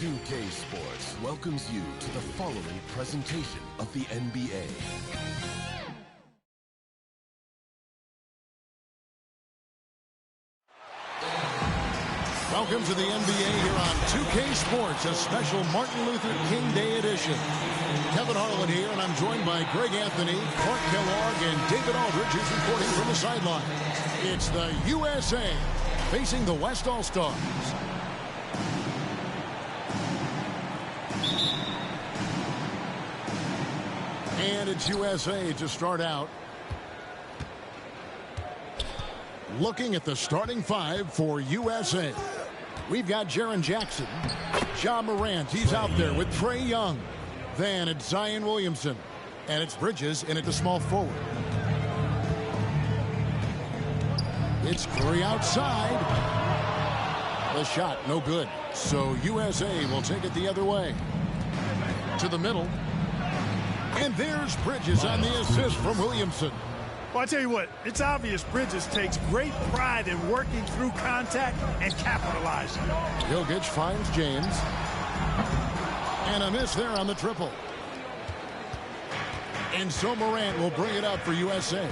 2K Sports welcomes you to the following presentation of the NBA. Welcome to the NBA here on 2K Sports, a special Martin Luther King Day edition. Kevin Harlan here, and I'm joined by Greg Anthony, Clark Kellogg, and David Aldridge is reporting from the sideline. It's the USA facing the West All-Stars. And it's USA to start out. Looking at the starting five for USA. We've got Jaren Jackson, Ja Morant, he's out there with Trae Young. Then it's Zion Williamson, and it's Bridges in at the small forward. It's Curry outside. The shot, no good. So USA will take it the other way. To the middle. And there's Bridges on the assist from Williamson. Well, I tell you what, it's obvious Bridges takes great pride in working through contact and capitalizing. Jokic finds James. And a miss there on the triple. And so Morant will bring it up for USA.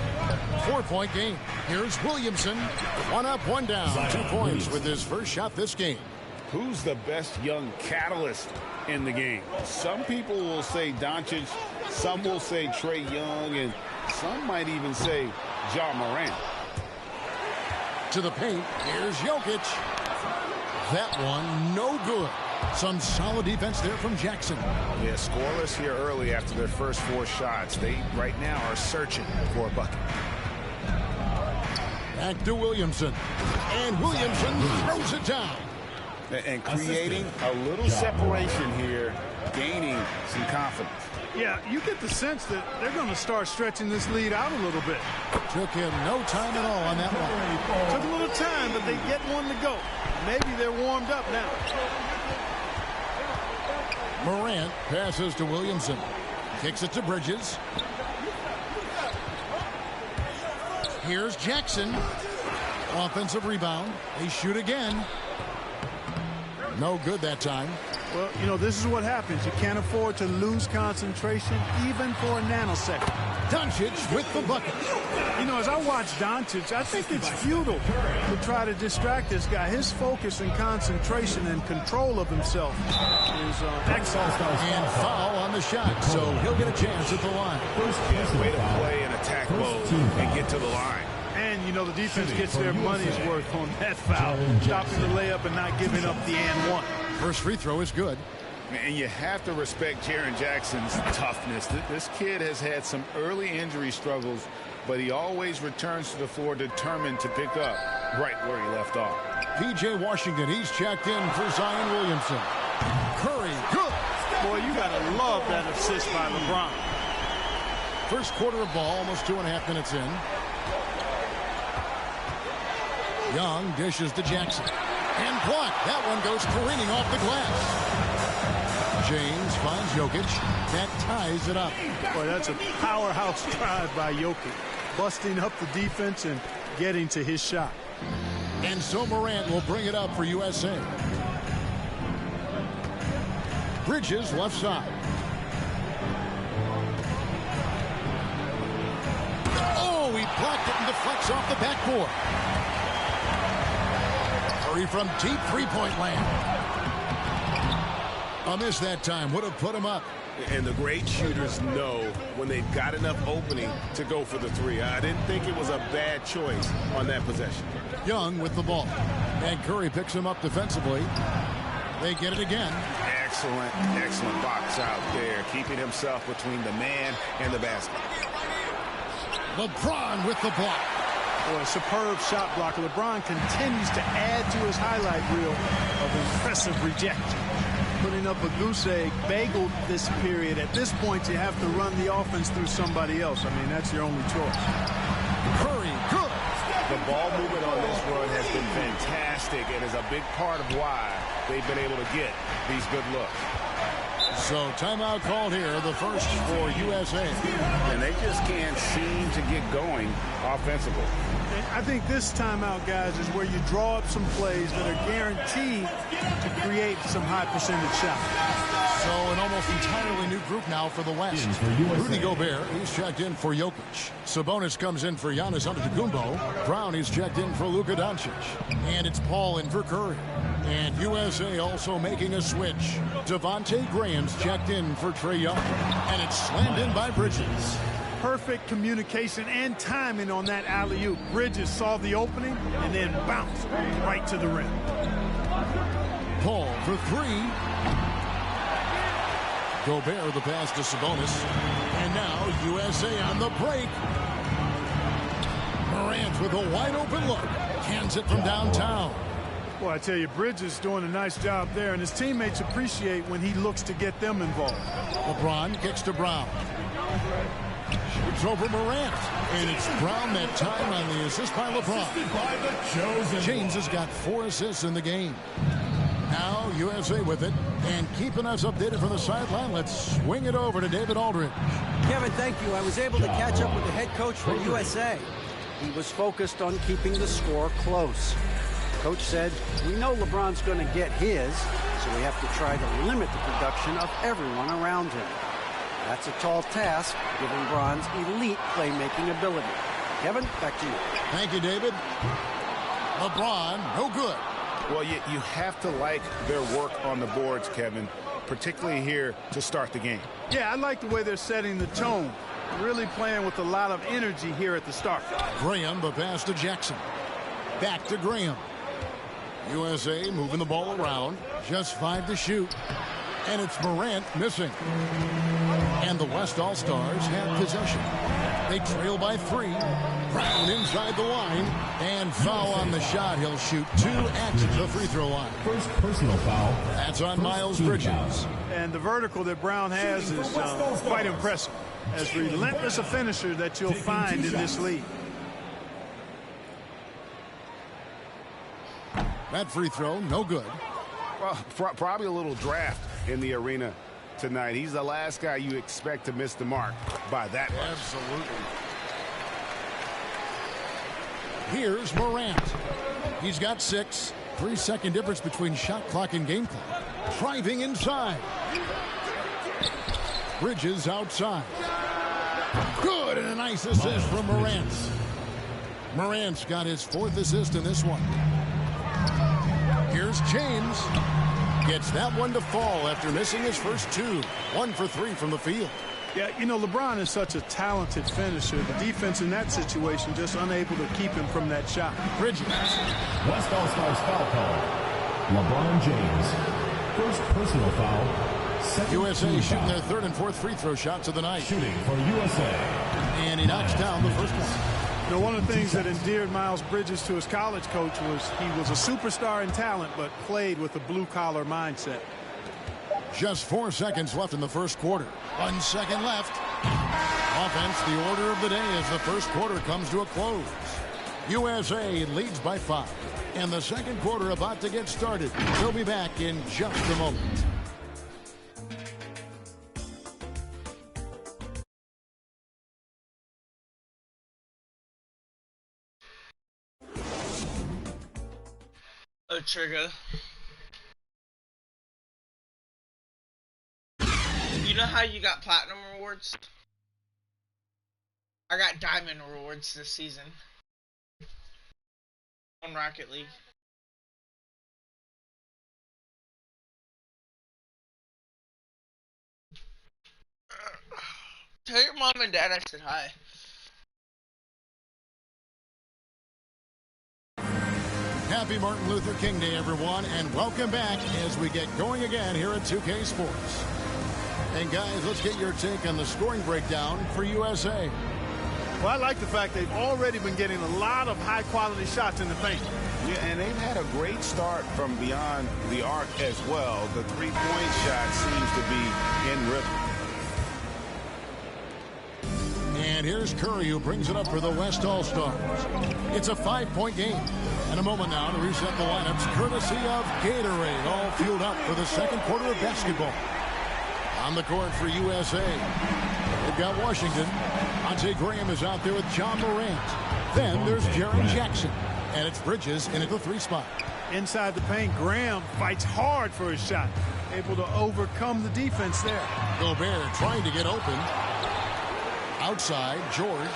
4-point game. Here's Williamson. One up, one down. 2 points with his first shot this game. Who's the best young catalyst in the game? Some people will say Doncic, some will say Trae Young, and some might even say Ja Morant. To the paint, here's Jokic. That one, no good. Some solid defense there from Jackson. Yeah, scoreless here early after their first 4 shots. They, right now, are searching for a bucket. Back to Williamson. And Williamson throws it down. And creating a little separation here, gaining some confidence. Yeah, you get the sense that they're going to start stretching this lead out a little bit. Took him no time at all on that one. Took a little time, but they get one to go. Maybe they're warmed up now. Morant passes to Williamson. Kicks it to Bridges. Here's Jackson. Offensive rebound. They shoot again. No good that time. Well, you know, this is what happens. You can't afford to lose concentration even for a nanosecond. Doncic with the bucket. You know, as I watch Doncic, I think it's futile to try to distract this guy. His focus and concentration and control of himself is excellent. And foul on the shot, so he'll get a chance at the line. Way to play in attack mode and get to the line. And, you know, the defense gets their money's worth on that foul. Stopping the layup and not giving up the and one. First free throw is good. And you have to respect Jaren Jackson's toughness. This kid has had some early injury struggles, but he always returns to the floor determined to pick up right where he left off. P.J. Washington, he's checked in for Zion Williamson. Curry, good. Boy, you got to love that assist by LeBron. First quarter of ball, almost 2.5 minutes in. Young dishes to Jackson. And blocked. That one goes careening off the glass. James finds Jokic. That ties it up. Boy, that's a powerhouse drive by Jokic. Busting up the defense and getting to his shot. And so Morant will bring it up for USA. Bridges left side. Oh, he blocked it and deflects off the backboard. Curry from deep three-point land. A miss that time would have put him up. And the great shooters know when they've got enough opening to go for the three. I didn't think it was a bad choice on that possession. Young with the ball. And Curry picks him up defensively. They get it again. Excellent, excellent box out there, keeping himself between the man and the basket. LeBron with the block. Boy, superb shot blocker. LeBron continues to add to his highlight reel of impressive rejection. Putting up a goose egg, bageled this period. At this point, you have to run the offense through somebody else. I mean, that's your only choice. Curry, good. The ball movement on this run has been fantastic and is a big part of why they've been able to get these good looks. So timeout called here, the first for USA. And they just can't seem to get going offensively. And I think this timeout, guys, is where you draw up some plays that are guaranteed to create some high percentage shots. So an almost entirely new group now for the West. Rudy Gobert, he's checked in for Jokic. Sabonis comes in for Giannis Antetokounmpo. Brown, he's checked in for Luka Doncic. And it's Paul in for Curry. And USA also making a switch. Devontae Graham's checked in for Trae Young. And it's slammed in by Bridges. Perfect communication and timing on that alley-oop. Bridges saw the opening and then bounced right to the rim. Paul for three. Gobert the pass to Sabonis. And now USA on the break. Morant with a wide open look. Cans it from downtown. Well, I tell you, Bridges doing a nice job there, and his teammates appreciate when he looks to get them involved. LeBron kicks to Brown. Shoots over Morant. And it's Brown that time on the assist by LeBron. James has got 4 assists in the game. Now USA with it. And keeping us updated from the sideline, let's swing it over to David Aldridge. Kevin, thank you. I was able to catch up with the head coach for USA. He was focused on keeping the score close. Coach said, we know LeBron's going to get his, so we have to try to limit the production of everyone around him. That's a tall task, given Bron's elite playmaking ability. Kevin, back to you. Thank you, David. LeBron, no good. Well, you have to like their work on the boards, Kevin, particularly here to start the game. Yeah, I like the way they're setting the tone. Really playing with a lot of energy here at the start. Graham, the pass to Jackson. Back to Graham. USA moving the ball around. Just 5 to shoot. And it's Morant missing. And the West All-Stars have possession. They trail by 3. Brown inside the line. And foul on the shot. He'll shoot 2 at the free throw line. First personal foul. That's on Miles Bridges. And the vertical that Brown has is quite impressive. As relentless a finisher that you'll find in this league. That free throw, no good. Well, probably a little draft in the arena tonight. He's the last guy you expect to miss the mark by that much. Absolutely. Here's Morant. He's got 6. 3-second difference between shot clock and game clock. Driving inside. Bridges outside. Good, and a nice assist from Morant. Morant's got his 4th assist in this one. Here's James. Gets that one to fall after missing his first 2. 1 for 3 from the field. Yeah, you know, LeBron is such a talented finisher. The defense in that situation just unable to keep him from that shot. Bridges. West All-Stars foul call. LeBron James. First personal foul. USA shooting their 3rd and 4th free throw shots of the night. Shooting for USA. And he knocks down the first one. You know, one of the things that endeared Miles Bridges to his college coach was he was a superstar in talent, but played with a blue-collar mindset. Just 4 seconds left in the first quarter. 1 second left. Offense, the order of the day as the first quarter comes to a close. USA leads by 5. And the second quarter about to get started. We'll be back in just a moment. Oh, Trigger. You know how you got platinum rewards? I got diamond rewards this season on Rocket League. Tell your mom and dad I said hi. Happy Martin Luther King Day, everyone, and welcome back as we get going again here at 2K Sports. And guys, let's get your take on the scoring breakdown for USA. Well, I like the fact they've already been getting a lot of high-quality shots in the paint. Yeah, and they've had a great start from beyond the arc as well. The three-point shot seems to be in rhythm. And here's Curry, who brings it up for the West All-Stars. It's a 5-point game. And a moment now to reset the lineups, courtesy of Gatorade, all fueled up for the second quarter of basketball. On the court for USA. They've got Washington. Devontae Graham is out there with John Morant. Then there's Jaren Jackson. And it's Bridges in at the 3 spot. Inside the paint, Graham fights hard for his shot. Able to overcome the defense there. Gobert trying to get open. Outside, George.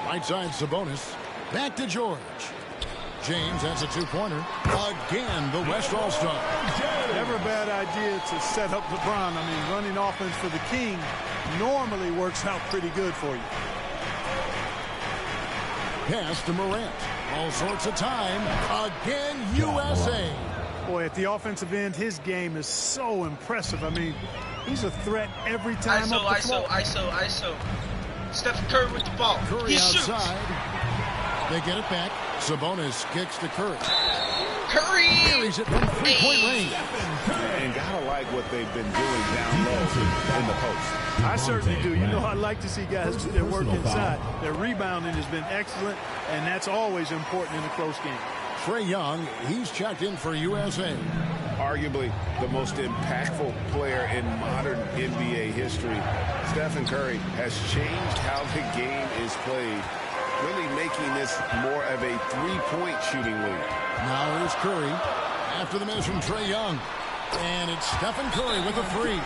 Right side, Sabonis. Back to George. James has a 2-pointer. Again, the West All-Star. Never a bad idea to set up LeBron. I mean, running offense for the King normally works out pretty good for you. Pass to Morant. All sorts of time. Again, USA. Boy, at the offensive end, his game is so impressive. I mean, he's a threat every time up the floor. ISO. Steph Curry with the ball. Curry He outside. shoots. They get it back. Sabonis kicks to Curry. Curry! Carries it from 3-point range. And gotta like what they've been doing down low in the post. I certainly do. You know, I like to see guys do their work inside. Their rebounding has been excellent, and that's always important in a close game. Trae Young, he's checked in for USA. Arguably the most impactful player in modern NBA history. Stephen Curry has changed how the game is played, really making this more of a 3-point shooting league. Now here's Curry. After the miss from Trae Young. And it's Stephen Curry with a 3.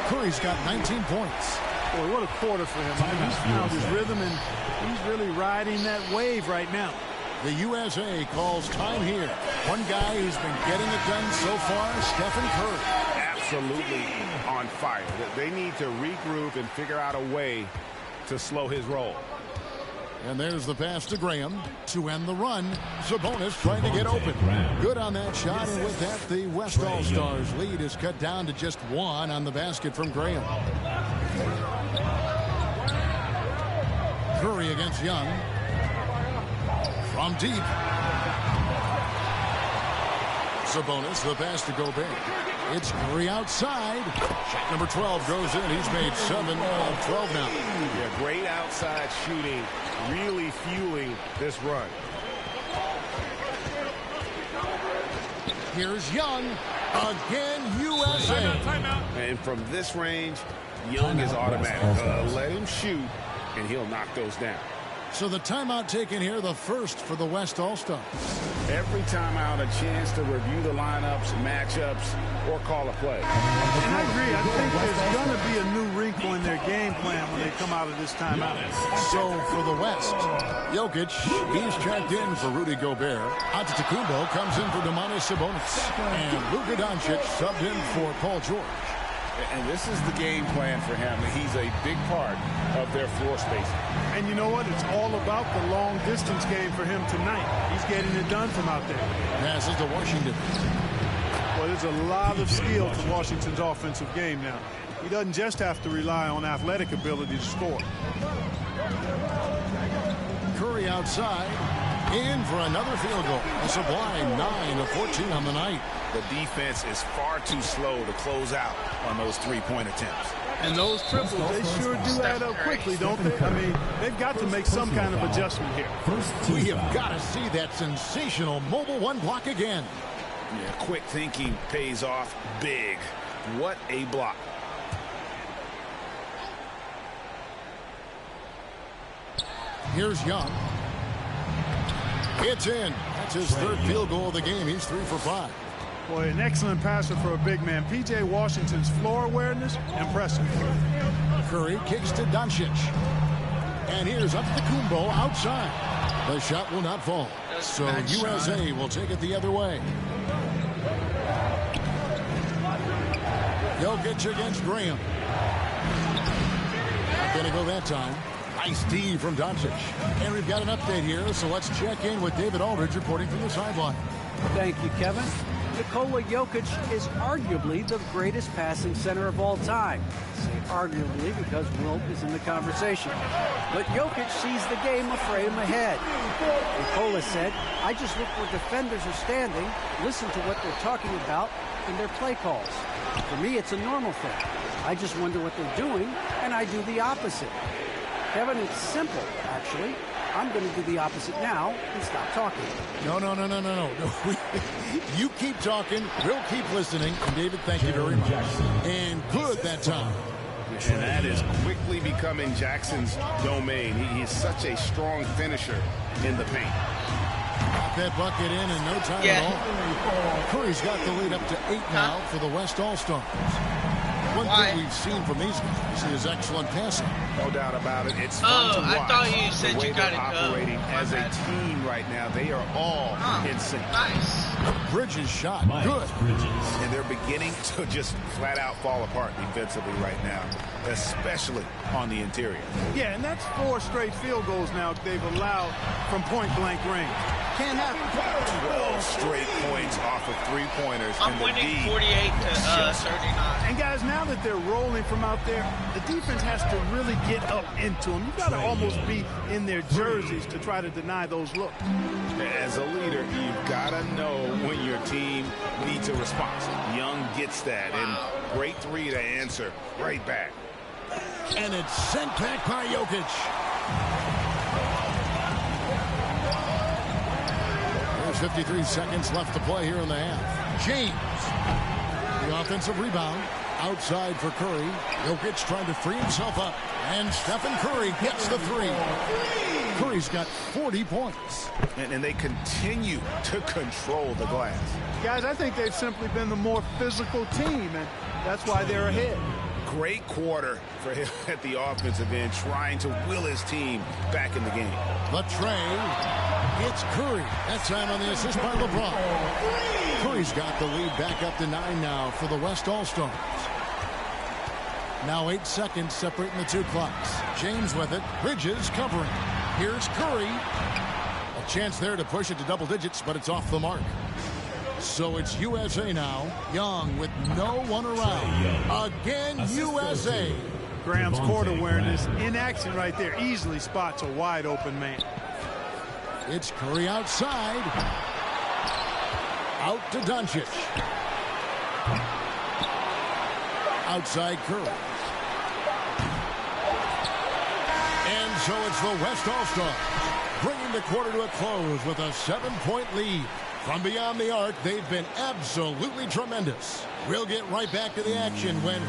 Curry's got 19 points. Boy, what a quarter for him. I mean, he's found his rhythm, and he's really riding that wave right now. The USA calls time here. One guy who's been getting it done so far, Stephen Curry. Absolutely on fire. They need to regroup and figure out a way to slow his roll. And there's the pass to Graham to end the run. Sabonis trying to get open. Good on that shot, and with that, the West All-Stars lead is cut down to just 1 on the basket from Graham. Curry against Young. From deep. Sabonis, the pass to Gobert. It's Curry outside. Shot number 12 goes in. He's made 7 of 12 now. Yeah, great outside shooting, really fueling this run. Here's Young. Again, USA. And from this range, Young is automatic. Let him shoot, and he'll knock those down. So the timeout taken here, the first for the West All-Stars. Every timeout, a chance to review the lineups, matchups, or call a play. And I agree. I think there's going to be a new wrinkle in their game plan when they come out of this timeout. So for the West, Jokic, he's checked in for Rudy Gobert. Antetokounmpo comes in for Domantas Sabonis. And Luka Doncic subbed in for Paul George. And this is the game plan for him. He's a big part of their floor spacing. And you know what? It's all about the long-distance game for him tonight. He's getting it done from out there. Passes to Washington. Well, there's a lot of skill to Washington's offensive game now. He doesn't just have to rely on athletic ability to score. Curry outside. In for another field goal. A sublime 9 of 14 on the night. The defense is far too slow to close out on those 3-point attempts. And those triples, they sure do add up quickly, don't they? I mean, they've got to make some kind of adjustment here. We have got to see that sensational mobile 1 block again. Yeah, quick thinking pays off big. What a block. Here's Young. It's in. That's his 3rd field goal of the game. He's 3 for 5. Boy, an excellent passer for a big man. P.J. Washington's floor awareness, impressive. Curry kicks to Doncic. And here's Antetokounmpo outside. The shot will not fall. So USA will take it the other way. Jokic against Graham. Not going to go that time. Nice D from Doncic. And we've got an update here, so let's check in with David Aldridge reporting from the sideline. Thank you, Kevin. Nikola Jokic is arguably the greatest passing center of all time. I say arguably because Wilt is in the conversation. But Jokic sees the game a frame ahead. Nikola said, I just look where defenders are standing, listen to what they're talking about, and their play calls. For me, it's a normal thing. I just wonder what they're doing, and I do the opposite. Kevin, it's simple, actually. I'm going to do the opposite now and stop talking. No. You keep talking. We'll keep listening. And David, thank you very much. And good that time. And that is quickly becoming Jackson's domain. He is such a strong finisher in the paint. Got that bucket in no time at all. Curry's got the lead up to 8 now for the West All-Stars. One thing we've seen from these guys is excellent passing. No doubt about it. It's fun to watch. I thought you said you got it operating as a team right now. They are all in sync. Nice. Bridges shot. Good. And they're beginning to just flat out fall apart defensively right now, especially on the interior. Yeah, and that's 4 straight field goals now they've allowed from point-blank range. Can't happen. 12 straight points off of 3-pointers. I'm winning 48 to 39. And guys, now that they're rolling from out there, the defense has to really get up into them. You've got to almost be in their jerseys to try to deny those looks. As a leader, you've got to know when your team needs a response. Young gets that, and great 3 to answer right back. And it's sent back by Jokic. There's 53 seconds left to play here in the half. James, the offensive rebound. Outside for Curry. Jokic trying to free himself up. And Stephen Curry gets the 3. Curry's got 40 points. And they continue to control the glass. Guys, I think they've simply been the more physical team, and that's why they're ahead. Great quarter for him at the offensive end, trying to will his team back in the game. The tray. It's Curry. That time on the assist by LeBron. Curry's got the lead back up to 9 now for the West All-Stars. Now 8 seconds separating the 2 clocks. James with it. Bridges covering. Here's Curry. A chance there to push it to double digits, but it's off the mark. So it's USA now. Young with no one around. Again, USA. Graham's court awareness in action right there. Easily spots a wide open man. It's Curry outside. Out to Doncic. Outside Curry. And so it's the West All-Stars bringing the quarter to a close with a 7-point lead. From beyond the arc, they've been absolutely tremendous. We'll get right back to the action when...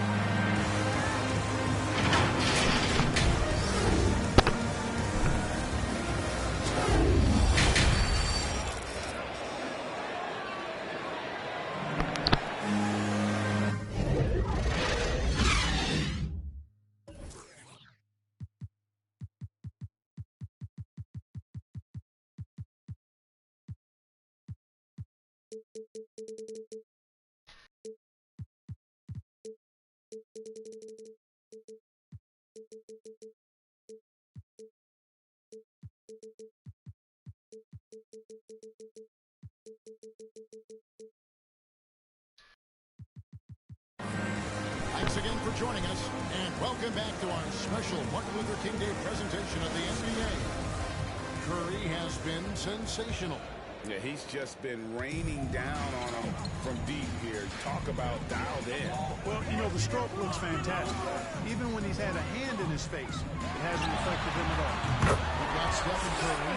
Thanks again for joining us, and welcome back to our special Martin Luther King Day presentation of the NBA. Curry has been sensational. Yeah, he's just been raining down on them from deep here. Talk about dialed in. Well, you know, the stroke looks fantastic. Even when he's had a hand in his face, it hasn't affected him at all. We've got Stephen Curry.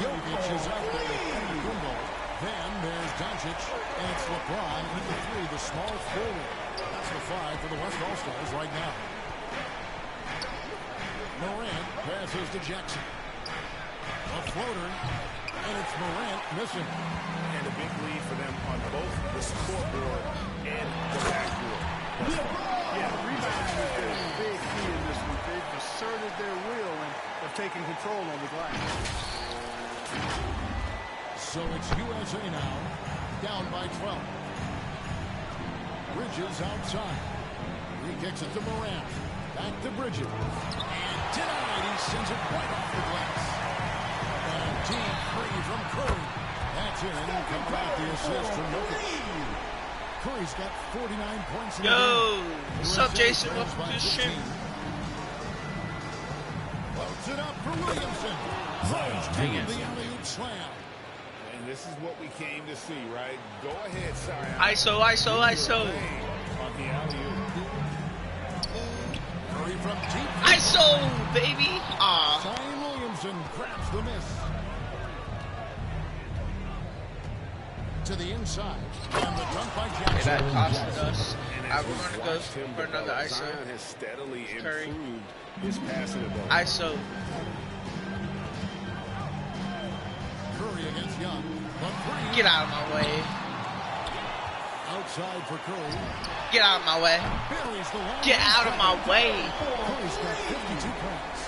Jokic is out there with Kumbo. Then there's Doncic, and it's LeBron with the 3, the small forward. That's the 5 for the West All-Stars right now. Morant passes to Jackson. A floater, and it's Morant missing. And a big lead for them on both the scoreboard and the backboard. Yeah, the rebounding has been a big key in this one. They've asserted their will and have taken control on the glass. So it's USA now, down by 12. Bridges outside. He kicks it to Morant. Back to Bridges. And denied. He sends it right off the glass. And deep 3 from Curry. That's in. Coming out the assist from Jokic. Curry's got 49 points in the game. Yo, what's up, Jason? Welcome to the stream. Loads it up for Williamson. Throws to the alley-oop slam. And this is what we came to see, right? Go ahead, Sion. ISO, ISO, ISO. On the alley-oop. Curry from deep. ISO, baby. Aw. Zion Williamson grabs the miss. To the inside. And the dunk by Okay, Jackson. that costed us. And I'm as we've gonna go watched him for another develop, ISO. Zion has steadily Curry. improved his passing ability. ISO. Curry against Young. The three. Get out of my way. Outside for Curry. Get out of my way. Buries the long Get out of my way. Curry's got 52 points.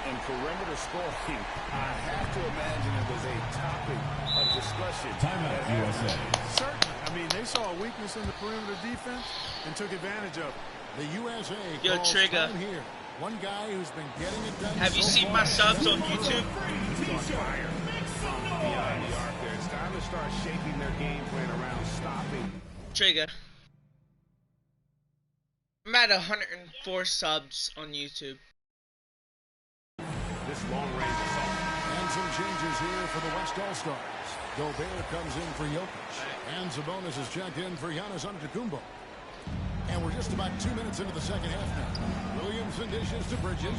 In perimeter scoring, I have to imagine it was a topic of discussion. Timeout, USA. Certainly. I mean, they saw a weakness in the perimeter defense and took advantage of it. The USA Yo, calls Trigger. time here. One guy who's been getting it done. Have you so seen far. my subs on YouTube? Beyond the arc there. It's time to start shaping their game plan around stopping. Trigger. I'm at 104 subs on YouTube. This long-range assault. And some changes here for the West All-Stars. Gobert comes in for Jokic. And Sabonis is checked in for Giannis Antetokounmpo. And we're just about 2 minutes into the second half now. Williamson dishes to Bridges.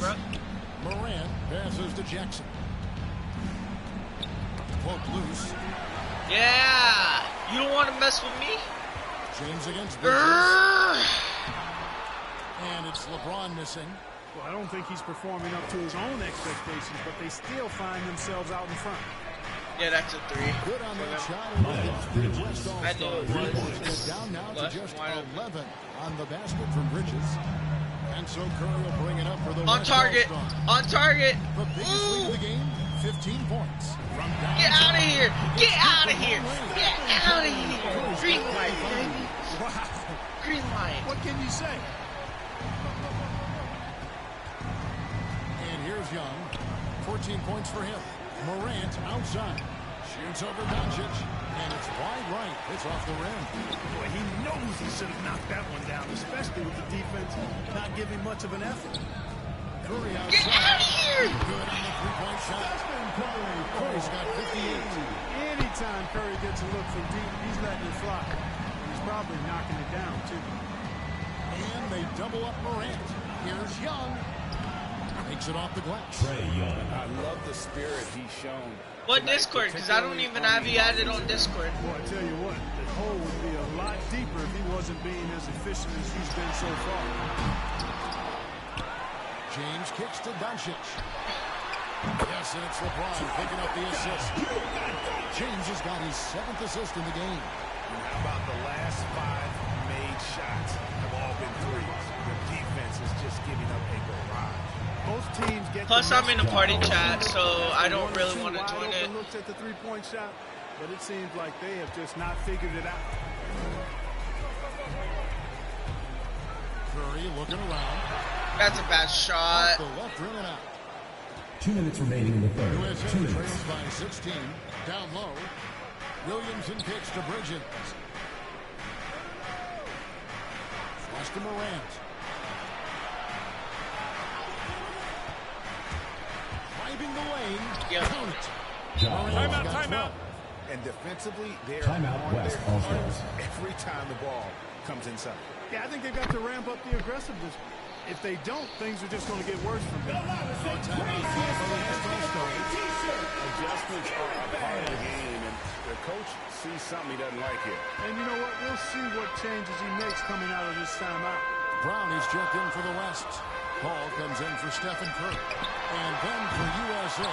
Morant passes to Jackson. Poke loose. Yeah! You don't want to mess with me? James against Bridges. Urgh. And it's LeBron missing. Well, I don't think he's performing up to his own expectations, but they still find themselves out in front. Yeah, that's a 3. Good on that shot. Miles Bridges. West I knew it All-Stars. was. Go down now to Left just wide open. 11 on the basket from Bridges. And so Curry will bring it up for the On West target. All-Stars. On target. The biggest lead of the game, 15 points. From downtown. Get out of here. Get out of here. Get out of here. Green light, baby. Wow. Green light. What can you say? And here's Young. 14 points for him. Morant outside. Shoots over Doncic. And it's wide right. It's off the rim. Boy, he knows he should have knocked that one down, especially with the defense not giving much of an effort. Curry Get outside. out of here. Good on the three-point shot. Curry's got 58. Anytime Curry gets a look from deep, he's letting it fly. And he's probably knocking it down, too. And they double up Morant. Here's Young. Takes it off the glass. Trae Young. I love the spirit he's shown. What tonight, Discord? Because I don't even have you added on Discord. Boy, I tell you what, the hole would be a lot deeper if he wasn't being as efficient as he's been so far. James kicks to Doncic. Yes, and it's LeBron picking up the assist. James has got his 7th assist in the game. And how about the last 5 made shots have all been threes? The defense is just giving up a barrage. Most teams get Plus, the I'm in a message party across. chat, so I don't One or really two want to wide join open it. looks at the three-point shot, but it seems like they have just not figured it out. Curry looking around. That's a bad shot. The left rim and out. 2 minutes remaining in the third. 2 USA minutes. trails by 16. Down low. Williamson kicks to Bridges. Flush to Morant. Driving the lane. Yeah. Count it. John. Morant's got 12. And defensively, they're Timeout, on West their All-Stars. toes every time the ball comes inside. Yeah, I think they've got to ramp up the aggressiveness. If they don't, things are just going to get worse from them. Adjustments are a part of the game, and the coach sees something he doesn't like here. And you know what? We'll see what changes he makes coming out of this timeout. Brown is checked in for the West. Paul comes in for Stephen Curry. And then for USA,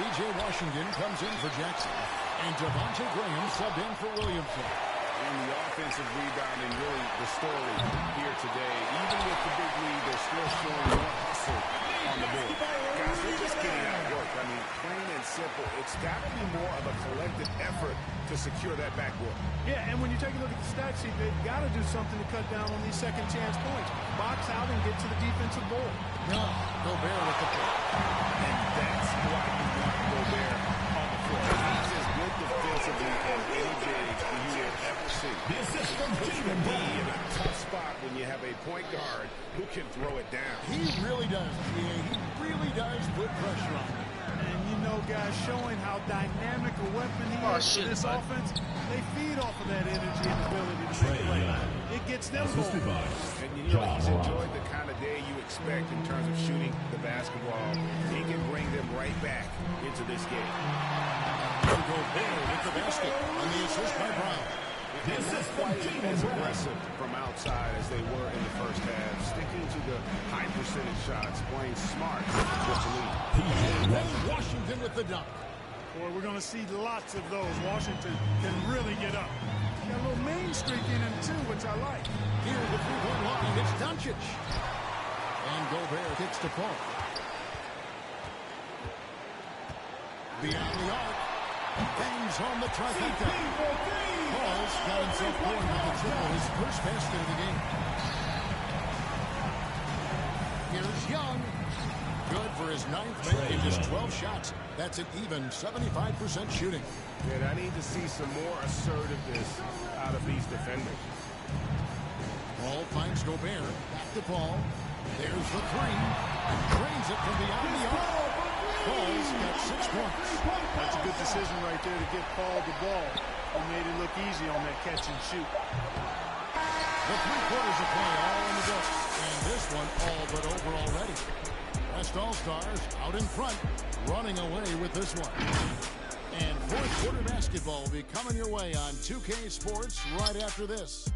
E.J. Washington comes in for Jackson. And Devontae Graham subbed in for Williamson. And the offensive rebounding, really the story here today. Even with the big lead, they're still showing more hustle on the board. Guys, they're just getting out work. I mean, plain and simple. It's got to be more of a collective effort to secure that backboard. Yeah, and when you take a look at the stat sheet, they've got to do something to cut down on these second chance points. Box out and get to the defensive board. No, Gobert with the play. And that's why you want Gobert on the floor. He's as good defensively as any big you will ever see. The assist from Puts the Jalen knee Brown. in a tough spot when you have a point guard who can throw it down. He really does, GA. He really does put pressure on him. And you know, guys, showing how dynamic a weapon he Oh, is shit, for this bud. offense, they feed off of that energy and ability to make Trae a play. Young. It gets gets them Assisted going. by And you know, he's enjoyed the kind of day you expect in terms of shooting the basketball. He can bring them right back into this game. Gobert with the basket on the assist by Brown. And not quite as aggressive from outside as they were in the first half. Sticking to the high percentage shots, playing smart with the lead. Washington with the dunk. Boy, we're going to see lots of those. Washington can really get up. Got a little main streak in him, too, which I like. Here's the three-point line. It's Doncic. And Gobert kicks to Paul. Beyond the arc. Bangs home the trifecta. Paul's got himself going with the triple. His first basket of the game. Here's Young. Good for his ninth, making just 12 shots. That's an even 75% shooting. And I need to see some more assertiveness out of these defenders. Paul finds Gobert. Back to Paul. There's the three. Drains it from beyond the arc. Paul's got 6 points. That's a good decision right there to give Paul the ball. He made it look easy on that catch and shoot. The 3 quarters of play all in the books. And this one all but over already. West All-Stars out in front, running away with this one. And fourth quarter basketball will be coming your way on 2K Sports right after this.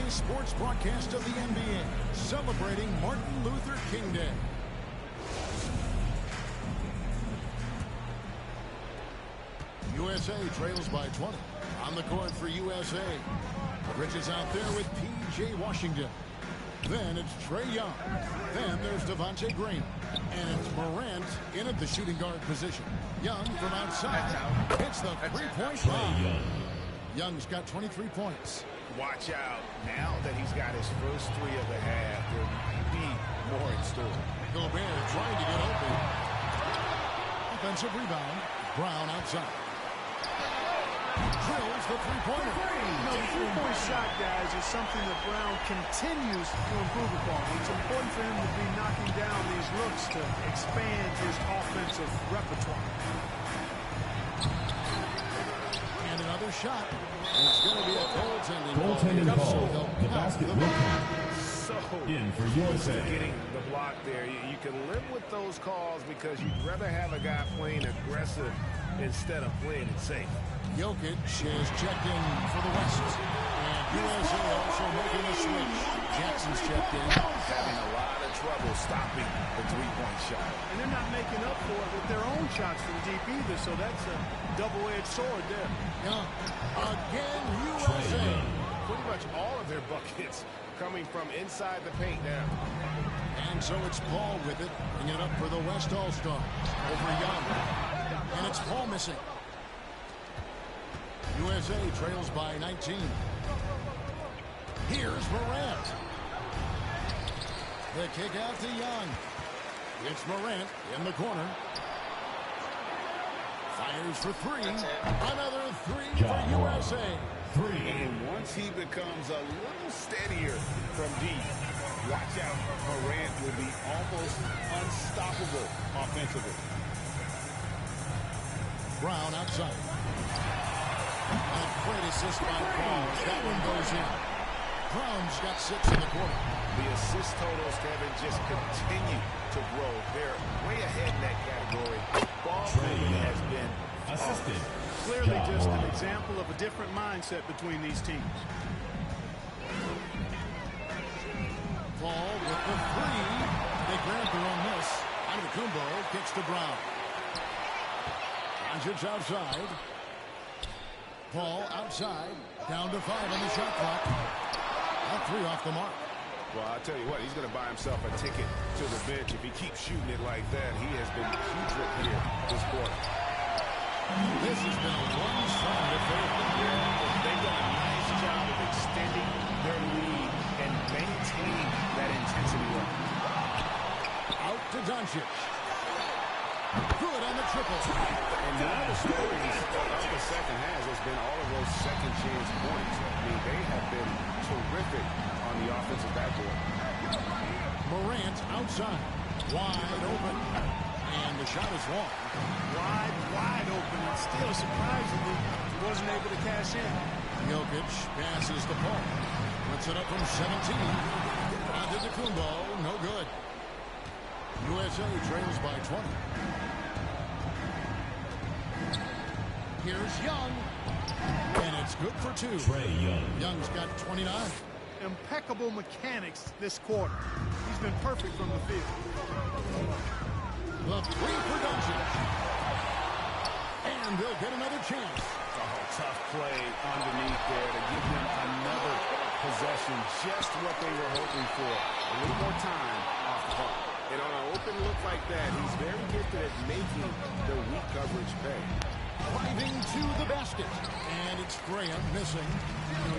Sports broadcast of the NBA, celebrating Martin Luther King Day. USA trails by 20. On the court for USA. Bridges out there with P.J. Washington. Then it's Trae Young. Then there's Devontae Green. And it's Morant in at the shooting guard position. Young from outside. Hits the three-point line. Young's got 23 points. Watch out. Now that he's got his first 3 of the half, there may be more in store. Gobert trying to get open. Offensive rebound. Brown outside. Drills the three-pointer. You know, the three-point shot, guys, is something that Brown continues to improve upon. It's important for him to be knocking down these looks to expand his offensive repertoire. And another shot. And it's going to be a goaltending call. Goaltending call. The basket will count. So In for USA. getting the block there. You can live with those calls because you'd rather have a guy playing aggressive instead of playing it safe. Jokic is checked in for the West. And USA also making a switch. Jackson's checked in. Having a lot of trouble stopping the three-point shot. And they're not making up for it with their own shots from deep either, so that's a double-edged sword there. Young. Again, USA. Pretty much all of their buckets coming from inside the paint now. And so it's Paul with it, bringing it up for the West All-Stars over Young. And it's Paul missing. USA trails by 19. Here's Morant. The kick out to Young. It's Morant in the corner. Fires for 3. Another 3 for USA. 3. And once he becomes a little steadier from deep, watch out. Morant will be almost unstoppable offensively. Brown outside. A great assist by Paul. That one goes in. Brown's got 6 in the quarter. The assist totals, Kevin, just continue to grow. They're way ahead in that category. Ball movement has been Assisted. Clearly just an example of a different mindset between these teams. Paul with the 3. They grab their own miss. Antetokounmpo kicks to Brown. Doncic outside. Paul outside. Down to 5 on the shot clock. That 3 off the mark. Well, I'll tell you what, he's going to buy himself a ticket to the bench. If he keeps shooting it like that, he has been putrid here this quarter. This has been a one-sided affair. They've done a nice job of extending their lead and maintaining that intensity level. Out to Doncic. Good on the triple. And one of the stories of the second half has been all of those second chance points. I mean, they have been terrific on the offensive backboard. Morant outside. Wide open. And the shot is long. Wide open. And still, surprisingly, he wasn't able to cash in. Jokic passes the ball. Puts it up from 17. Antetokounmpo, no good. USA trails by 20. Here's Young. And it's good for two. Trae Young. Young's got 29. Impeccable mechanics this quarter. He's been perfect from the field. The three for Doncic. And they'll get another chance. Oh, tough play underneath there to give them another possession. Just what they were hoping for. A little more time off the ball. And on an open look like that, he's very gifted at making the weak coverage pay. Driving to the basket. And it's Graham missing.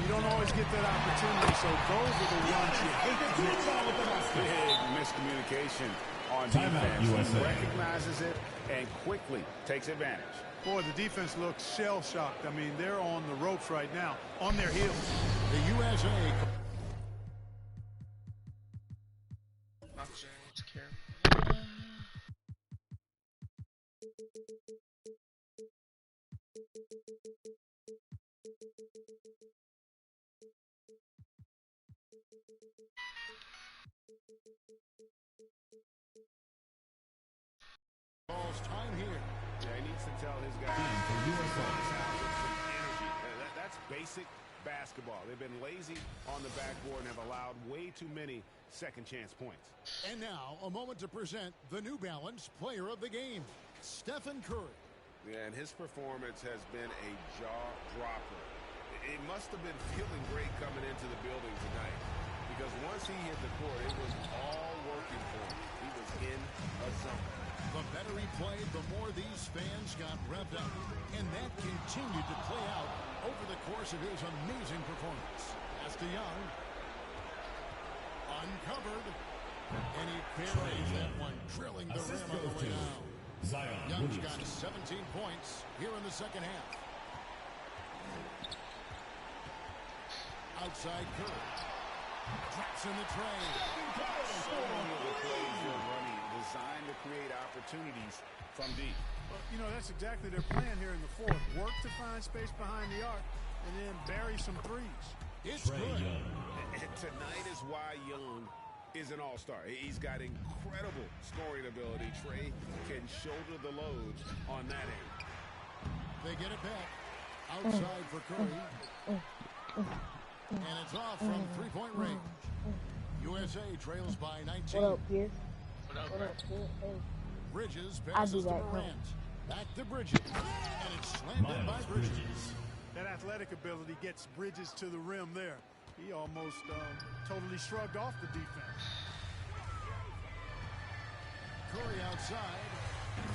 You don't always get that opportunity, so those are the ones you hate to miss. Big miscommunication on Timeout, defense. USA. He recognizes it and quickly takes advantage. Boy, the defense looks shell-shocked. I mean, they're on the ropes right now, on their heels. The USA. Time here. Yeah, he needs to tell his guys. That's basic basketball. They've been lazy on the backboard and have allowed way too many second chance points. And now a moment to present the New Balance Player of the Game, Stephen Curry. Yeah, and his performance has been a jaw dropper. It must have been feeling great coming into the building tonight, because once he hit the court, it was all working for him. He was in a zone. The better he played, the more these fans got revved up. And that continued to play out over the course of his amazing performance. As to Young. Uncovered. And he buries that one, drilling the rim on the way down. Young's got 17 points here in the second half. Outside Curry. Drops in the tray. So many of the plays they're running designed to create opportunities from deep. Well, that's exactly their plan here in the fourth. Work to find space behind the arc and then bury some threes. It's good. And tonight is why Young is an all-star. He's got incredible scoring ability. Trae can shoulder the load on that end. They get it back. Outside for Curry. And it's off from three-point range. USA trails by 19. What up, Pierce? What up, Bridges passes to Morant. Back to Bridges. And it's slammed in by Bridges. That athletic ability gets Bridges to the rim there. He almost totally shrugged off the defense. Curry outside.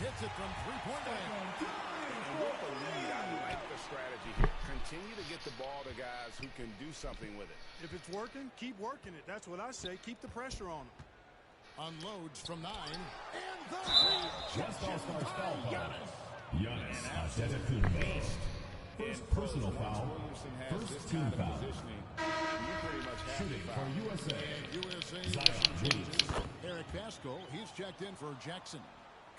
Hits it from three-point range. And with the lead, I like the strategy here. Continue to get the ball to guys who can do something with it. If it's working, keep working it. That's what I say. Keep the pressure on them. Unloads from 9. And the three. Just all-stars foul call. Giannis Antetokounmpo. First personal foul. First team foul. Shooting for USA. Zion Williamson. Eric Pascal, he's checked in for Jackson.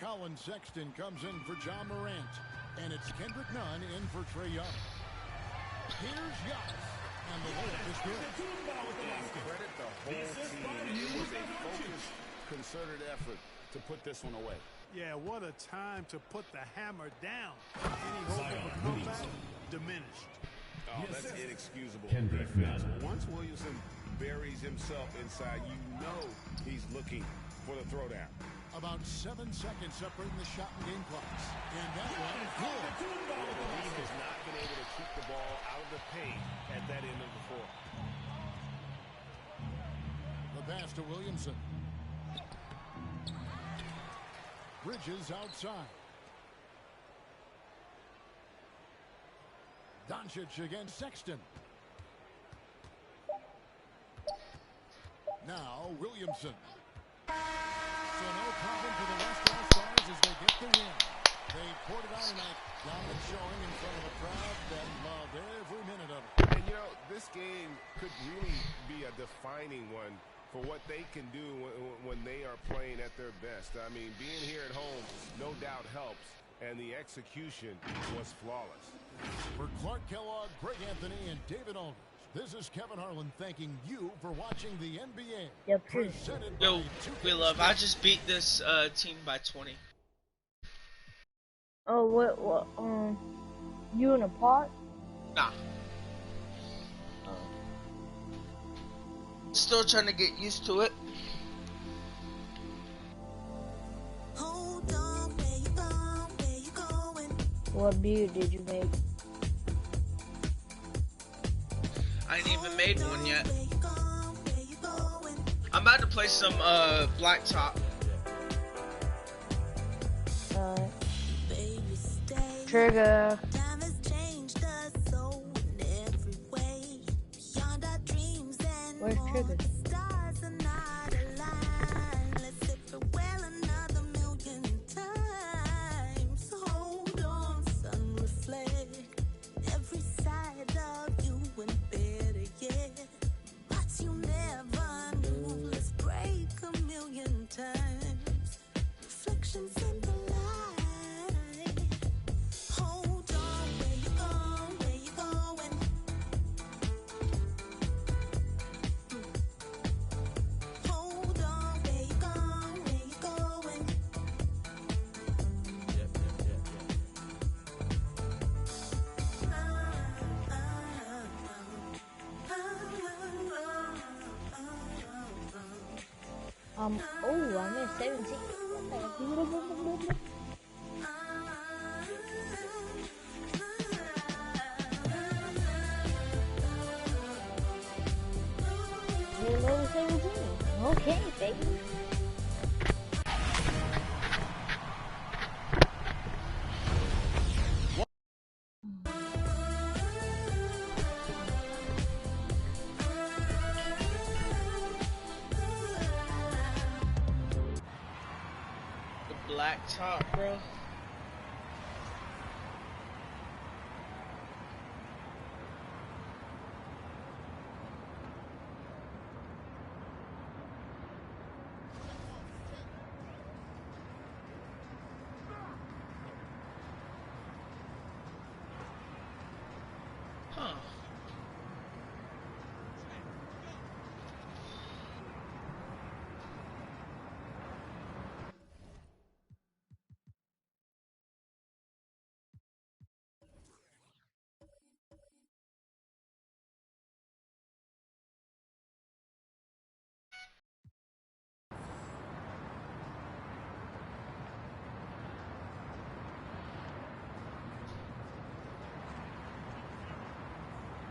Colin Sexton comes in for John Morant. And it's Kendrick Nunn in for Trae Young. Here's Giannis. And the layup is good. Credit the whole team. It was a focused, concerted effort to put this one away. Yeah, what a time to put the hammer down. Any hope of a comeback diminished. Oh, that's inexcusable. Kendrick Nunn. Once Williamson buries himself inside, you know he's looking for the throwdown. About 7 seconds separating the shot and game clocks. And that one, good. He has not been able to keep the ball out of the paint at that end of the floor. The pass to Williamson. Bridges outside. Doncic against Sexton. Now Williamson. So no problem for the West All-Stars as they get the win. could really be a defining one for what they can do when they are playing at their best. I mean, being here at home no doubt helps, and the execution was flawless. For Clark Kellogg, Greg Anthony, and David Aldridge, this is Kevin Harlan thanking you for watching the NBA. Yo, Presented Yo, by 2K we love. I Sports. just beat this team by 20. Oh, what, you in a pot? Nah. Still trying to get used to it. What beer did you make? I ain't even made one yet. I'm about to play some Blacktop. Trigger. Where's Trigger? Oh, I'm at 17. You're level 17. Okay, baby. Blacktop, bro. Huh.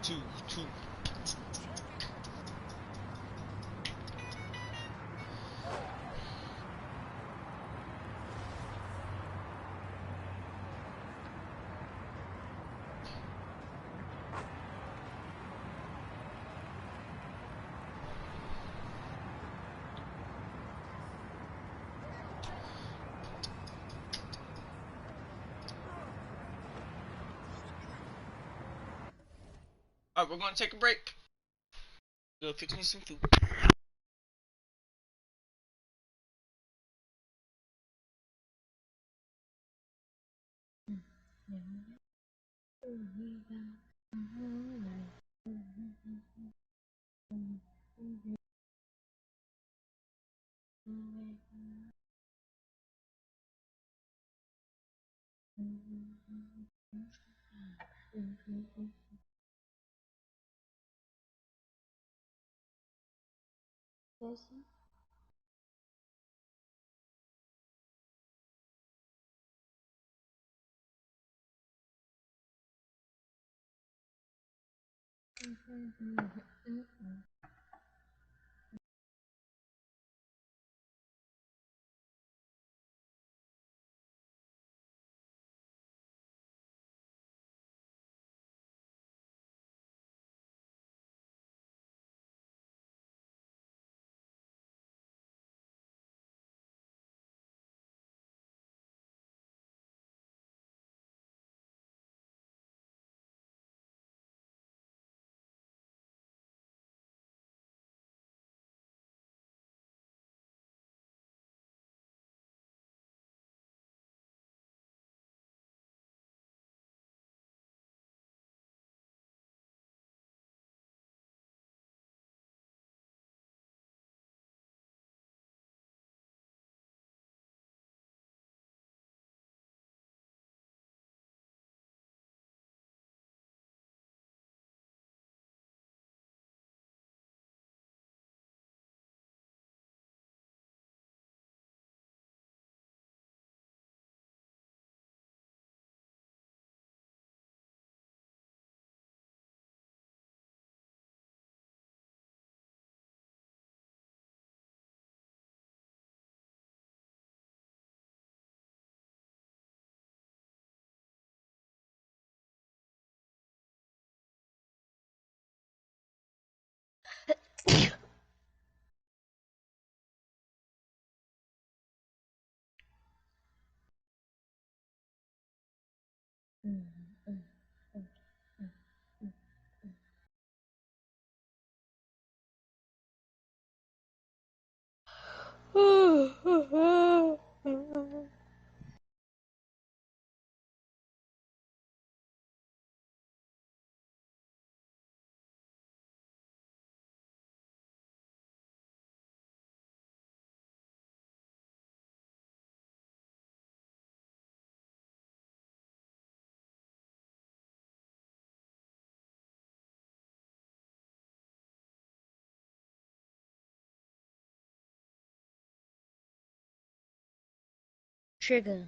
Two. Alright, we're gonna take a break. Go fix me some food. Trigger.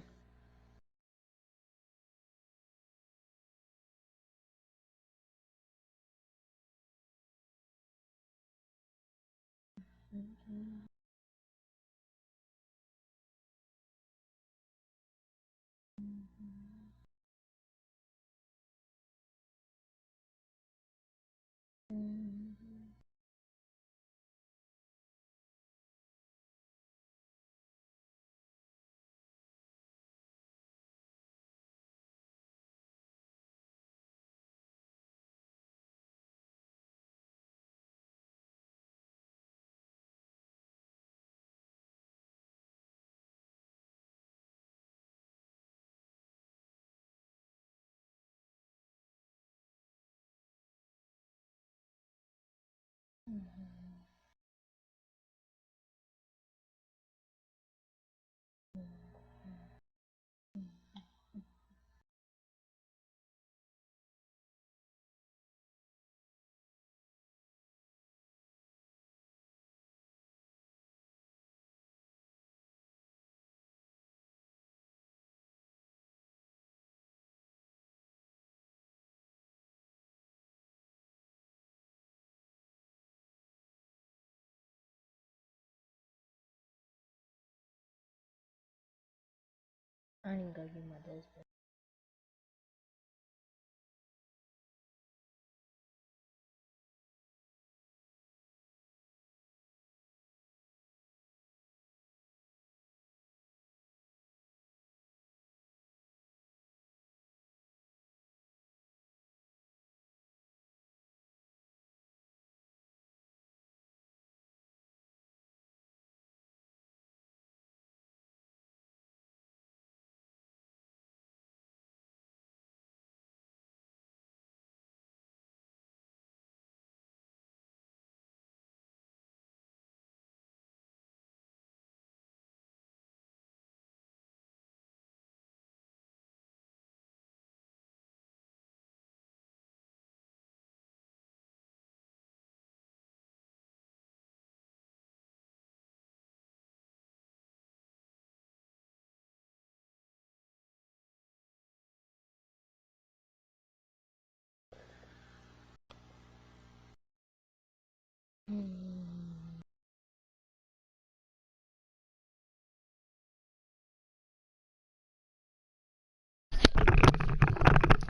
I need to go get my desk.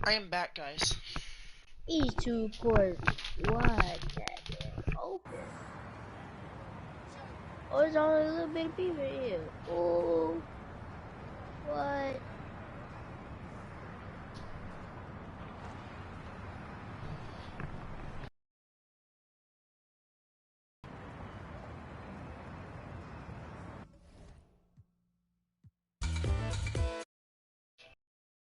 I am back, guys. These two ports, why that open? Oh, there's only a little bit of people here. Oh, what?